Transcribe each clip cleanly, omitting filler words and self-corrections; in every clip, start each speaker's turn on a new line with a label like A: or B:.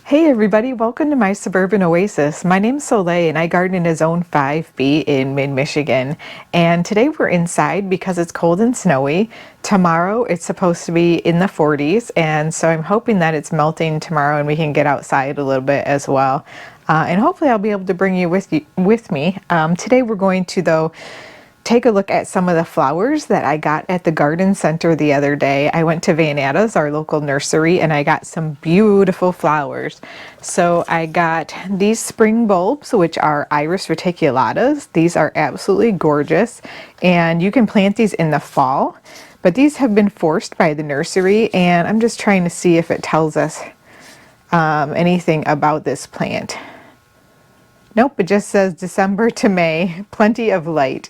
A: Hey everybody, welcome to my Suburban Oasis. My name's Soleil and I garden in a Zone 5B in mid-Michigan. And today we're inside because it's cold and snowy. Tomorrow it's supposed to be in the 40s, and so I'm hoping that it's melting tomorrow and we can get outside a little bit as well. And hopefully I'll be able to bring you with me. Today we're going to, though, take a look at some of the flowers that I got at the garden center the other day. I went to Van Atta's, our local nursery, and I got some beautiful flowers. So I got these spring bulbs, which are Iris reticulatas. These are absolutely gorgeous, and you can plant these in the fall, but these have been forced by the nursery, and I'm just trying to see if it tells us anything about this plant. Nope, it just says December to May, plenty of light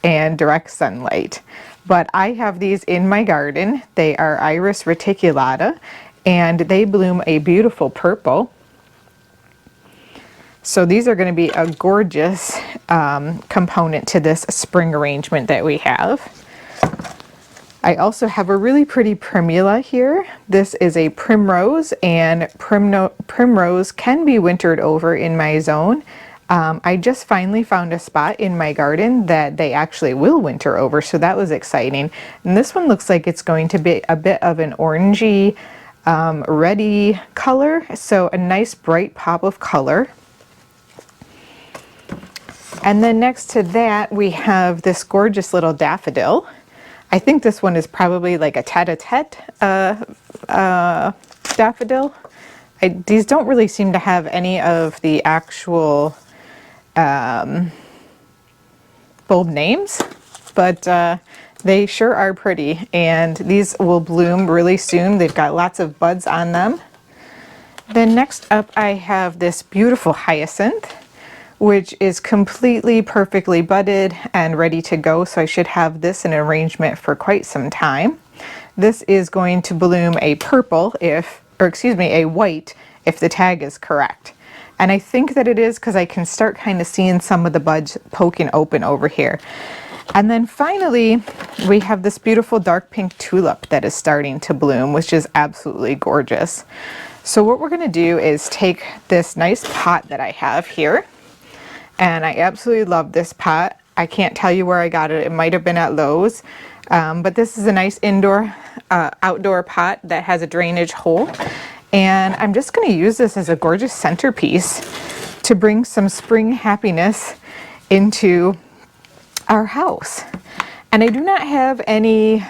A: and direct sunlight. But I have these in my garden. They are Iris reticulata, and they bloom a beautiful purple. So these are going to be a gorgeous component to this spring arrangement that we have. I also have a really pretty primula here. This is a primrose, and primrose can be wintered over in my zone. I just finally found a spot in my garden that they actually will winter over, so that was exciting. And this one looks like it's going to be a bit of an orangey, reddy color, so a nice bright pop of color. And then next to that we have this gorgeous little daffodil. I think this one is probably like a tete-a-tete daffodil. These don't really seem to have any of the actual bulb names, but they sure are pretty, and these will bloom really soon. They've got lots of buds on them. Then next up I have this beautiful hyacinth, which is completely perfectly budded and ready to go, so I should have this in arrangement for quite some time. This is going to bloom a purple a white if the tag is correct. And I think that it is, because I can start kind of seeing some of the buds poking open over here. And then finally, we have this beautiful dark pink tulip that is starting to bloom, which is absolutely gorgeous. So what we're going to do is take this nice pot that I have here, and I absolutely love this pot. I can't tell you where I got it. It might have been at Lowe's. But this is a nice outdoor pot that has a drainage hole. And I'm just going to use this as a gorgeous centerpiece to bring some spring happiness into our house. And I do not have any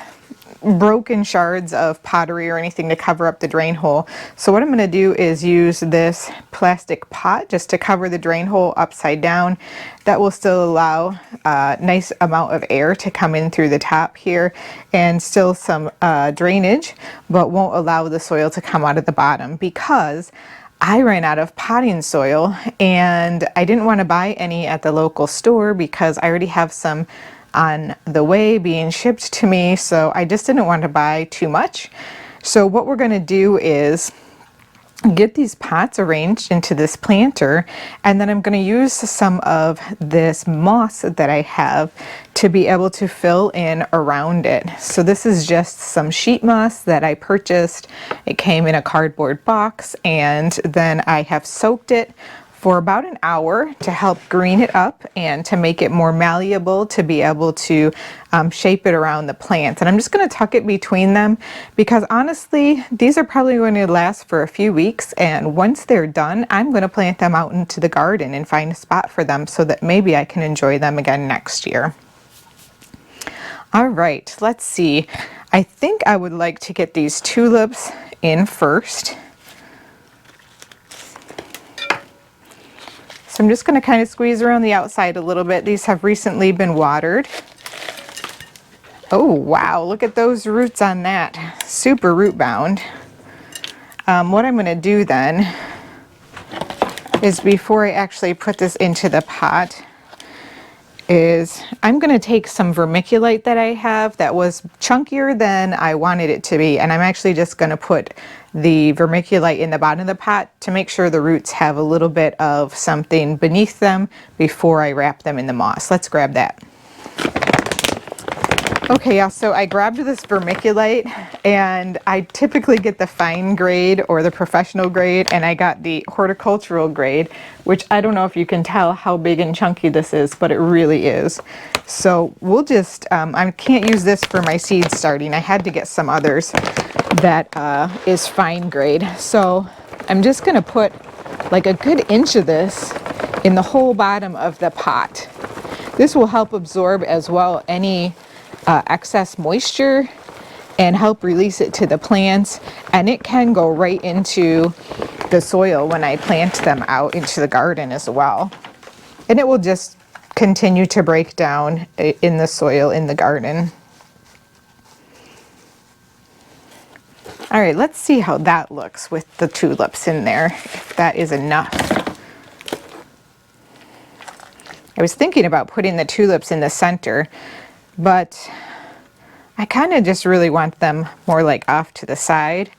A: broken shards of pottery or anything to cover up the drain hole. So what I'm going to do is use this plastic pot just to cover the drain hole upside down. That will still allow a nice amount of air to come in through the top here, and still some drainage, but won't allow the soil to come out of the bottom, because I ran out of potting soil and I didn't want to buy any at the local store because I already have some on the way being shipped to me, so I just didn't want to buy too much. So what we're going to do is get these pots arranged into this planter, and then I'm going to use some of this moss that I have to be able to fill in around it. So this is just some sheet moss that I purchased. It came in a cardboard box, and then I have soaked it for about an hour to help green it up and to make it more malleable to be able to shape it around the plants. And I'm just going to tuck it between them, because honestly these are probably going to last for a few weeks, and once they're done I'm going to plant them out into the garden and find a spot for them so that maybe I can enjoy them again next year. All right, let's see. I think I would like to get these tulips in first. So I'm just going to kind of squeeze around the outside a little bit. These have recently been watered. Oh wow, look at those roots on that. Super root bound. What I'm going to do then is, before I actually put this into the pot, is I'm going to take some vermiculite that I have that was chunkier than I wanted it to be, and I'm actually just going to put the vermiculite in the bottom of the pot to make sure the roots have a little bit of something beneath them before I wrap them in the moss. Let's grab that. Okay, yeah, so I grabbed this vermiculite, and I typically get the fine grade or the professional grade, and I got the horticultural grade, which I don't know if you can tell how big and chunky this is, but it really is. So we'll just, I can't use this for my seed starting. I had to get some others that is fine grade. So I'm just gonna put like a good inch of this in the whole bottom of the pot. This will help absorb as well any excess moisture and help release it to the plants, and it can go right into the soil when I plant them out into the garden as well, and it will just continue to break down in the soil in the garden. All right, let's see how that looks with the tulips in there, if that is enough. I was thinking about putting the tulips in the center, but I kind of just really want them more like off to the side.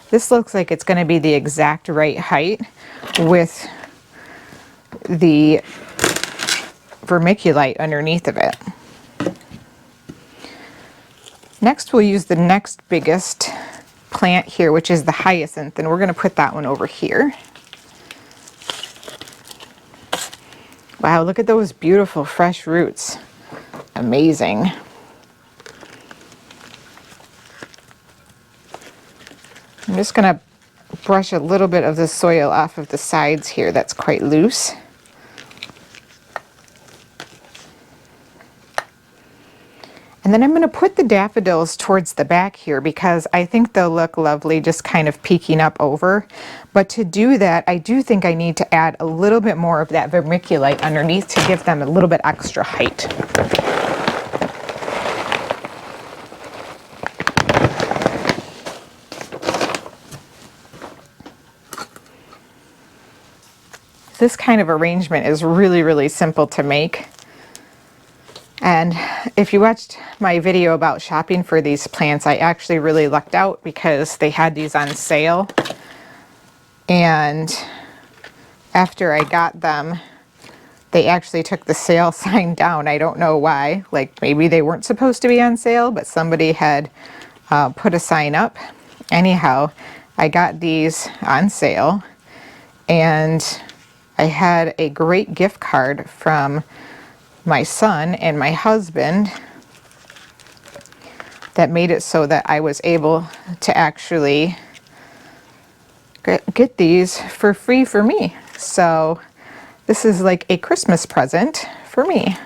A: This looks like it's going to be the exact right height with the vermiculite underneath of it. Next, we'll use the next biggest plant here, which is the hyacinth, and we're going to put that one over here. Wow, look at those beautiful fresh roots. Amazing. I'm just going to brush a little bit of the soil off of the sides here that's quite loose. And then I'm going to put the daffodils towards the back here because I think they'll look lovely just kind of peeking up over. But to do that, I do think I need to add a little bit more of that vermiculite underneath to give them a little bit extra height. This kind of arrangement is really, really simple to make. And if you watched my video about shopping for these plants, I actually really lucked out because they had these on sale. And after I got them, they actually took the sale sign down. I don't know why. Like maybe they weren't supposed to be on sale, but somebody had put a sign up. Anyhow, I got these on sale, and I had a great gift card from my son and my husband that made it so that I was able to actually get these for free for me. So this is like a Christmas present for me.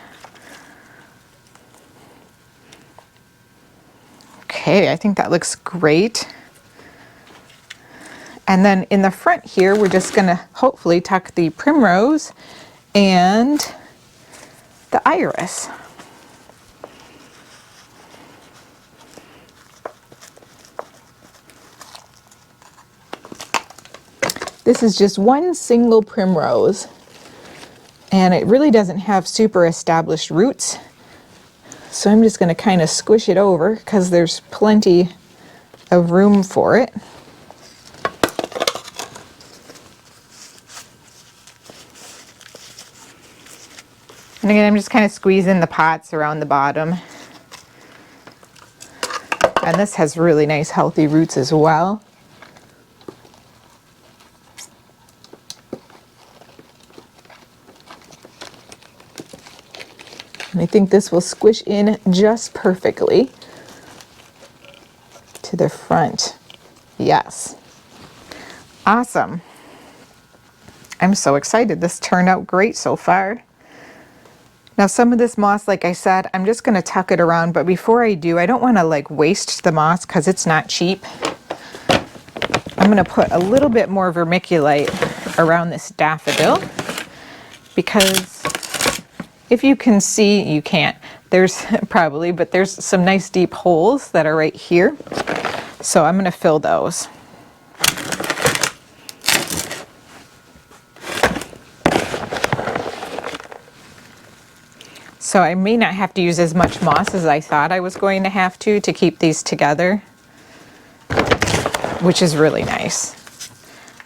A: Okay, I think that looks great. And then in the front here, we're just gonna hopefully tuck the primrose and the iris. This is just one single primrose, and it really doesn't have super established roots. So I'm just gonna kind of squish it over because there's plenty of room for it. And again, I'm just kind of squeezing the pots around the bottom. And this has really nice healthy roots as well. And I think this will squish in just perfectly to the front. Yes. Awesome. I'm so excited. This turned out great so far. Now some of this moss, like I said, I'm just going to tuck it around, but before I do, I don't want to like waste the moss because it's not cheap. I'm going to put a little bit more vermiculite around this daffodil because if you can see, you can't, there's probably, but there's some nice deep holes that are right here. So I'm going to fill those. So I may not have to use as much moss as I thought I was going to have to keep these together, which is really nice.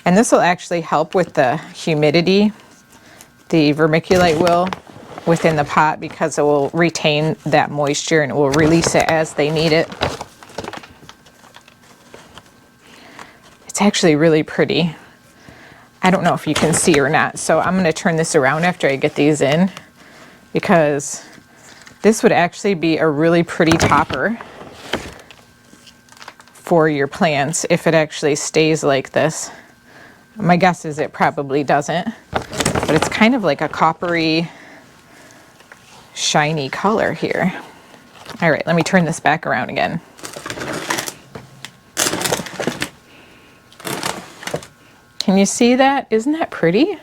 A: And this will actually help with the humidity. The vermiculite will. within the pot because it will retain that moisture and it will release it as they need it. It's actually really pretty. I don't know if you can see or not, so I'm going to turn this around after I get these in, because this would actually be a really pretty topper for your plants if it actually stays like this. My guess is it probably doesn't, but it's kind of like a coppery, shiny color here. All right, let me turn this back around again. Can you see that? Isn't that pretty?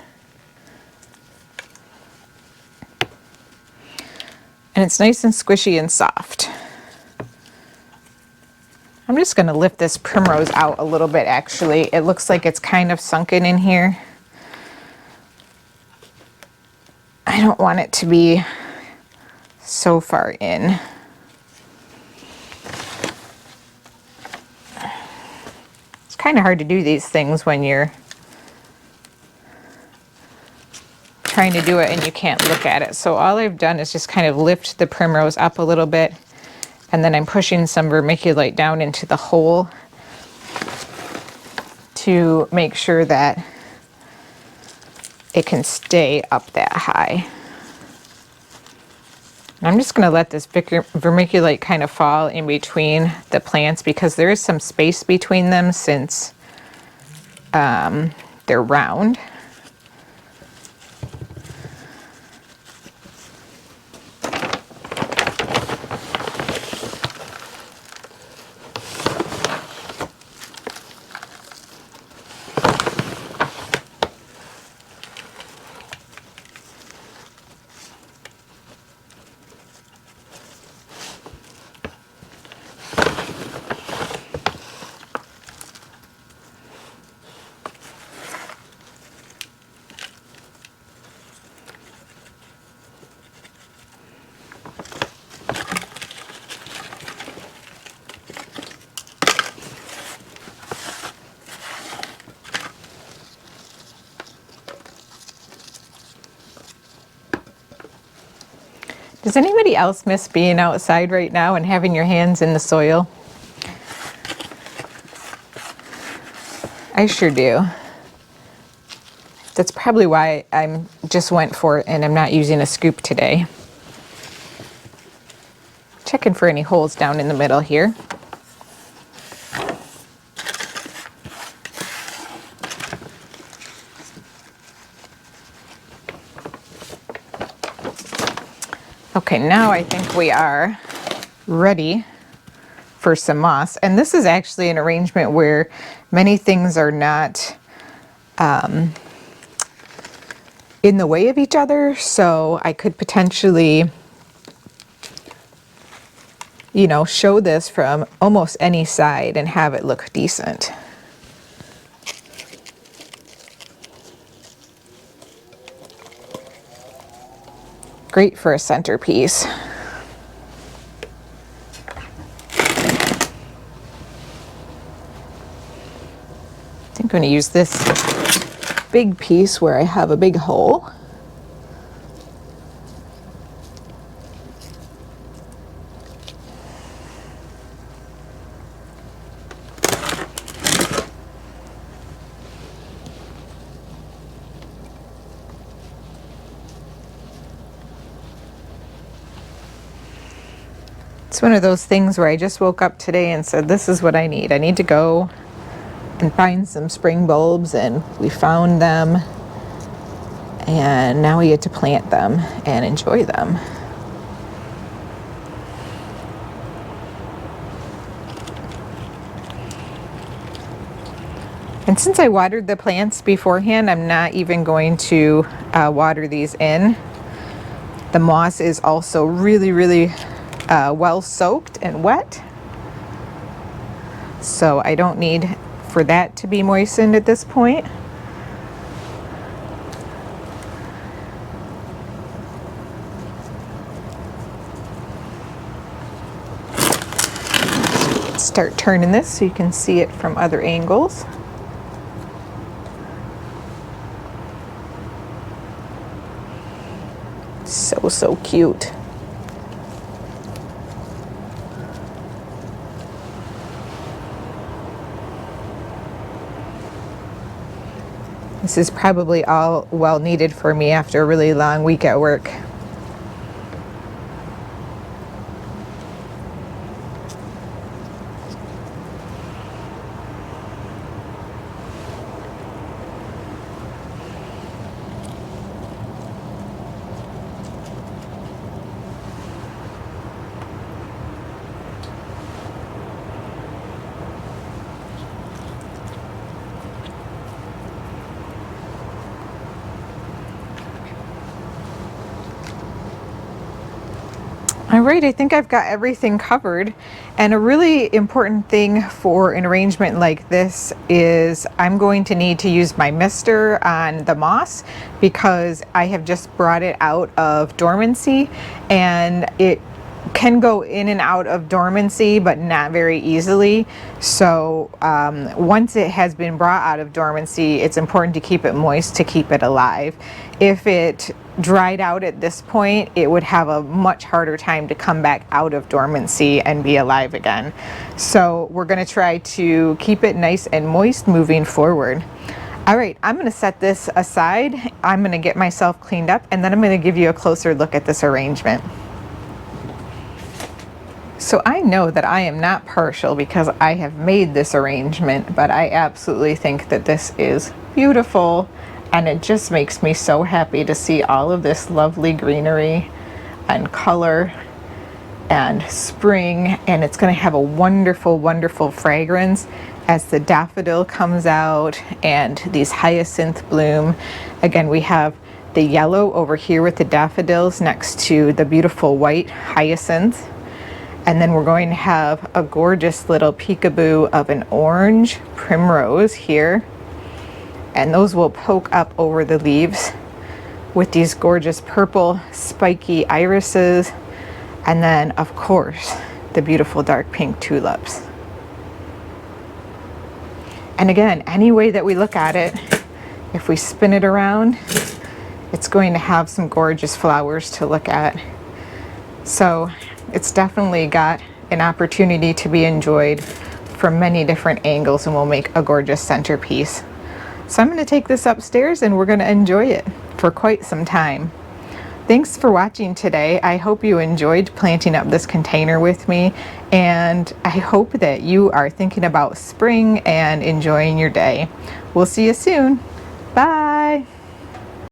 A: And it's nice and squishy and soft. I'm just going to lift this primrose out a little bit actually. It looks like it's kind of sunken in here. I don't want it to be so far in. It's kind of hard to do these things when you're trying to do it and you can't look at it. So all I've done is just kind of lift the primrose up a little bit, and then I'm pushing some vermiculite down into the hole to make sure that it can stay up that high. And I'm just going to let this vermiculite kind of fall in between the plants because there is some space between them since they're round. Does anybody else miss being outside right now and having your hands in the soil? I sure do. That's probably why I just went for it and I'm not using a scoop today. Checking for any holes down in the middle here. Okay, now I think we are ready for some moss. And this is actually an arrangement where many things are not in the way of each other. So I could potentially, you know, show this from almost any side and have it look decent. Great for a centerpiece. I'm going to use this big piece where I have a big hole. It's one of those things where I just woke up today and said, this is what I need. I need to go and find some spring bulbs, and we found them, and now we get to plant them and enjoy them. And since I watered the plants beforehand, I'm not even going to water these in. The moss is also really well soaked and wet, so I don't need for that to be moistened at this point. Start turning this so you can see it from other angles. So, so cute. This is probably all well needed for me after a really long week at work. All right, I think I've got everything covered. And a really important thing for an arrangement like this is I'm going to need to use my mister on the moss because I have just brought it out of dormancy, and it can go in and out of dormancy, but not very easily. So once it has been brought out of dormancy, it's important to keep it moist to keep it alive. If it dried out at this point, it would have a much harder time to come back out of dormancy and be alive again. So we're going to try to keep it nice and moist moving forward. All right, I'm going to set this aside. I'm going to get myself cleaned up, and then I'm going to give you a closer look at this arrangement. So I know that I am not partial because I have made this arrangement, but I absolutely think that this is beautiful, and it just makes me so happy to see all of this lovely greenery and color and spring, and it's going to have a wonderful, wonderful fragrance as the daffodil comes out and these hyacinth bloom. Again, we have the yellow over here with the daffodils next to the beautiful white hyacinth. And then we're going to have a gorgeous little peekaboo of an orange primrose here. And those will poke up over the leaves with these gorgeous purple spiky irises. And then, of course, the beautiful dark pink tulips. And again, any way that we look at it, if we spin it around, it's going to have some gorgeous flowers to look at. So it's definitely got an opportunity to be enjoyed from many different angles and will make a gorgeous centerpiece. So I'm going to take this upstairs and we're going to enjoy it for quite some time. Thanks for watching today. I hope you enjoyed planting up this container with me, and I hope that you are thinking about spring and enjoying your day. We'll see you soon. Bye.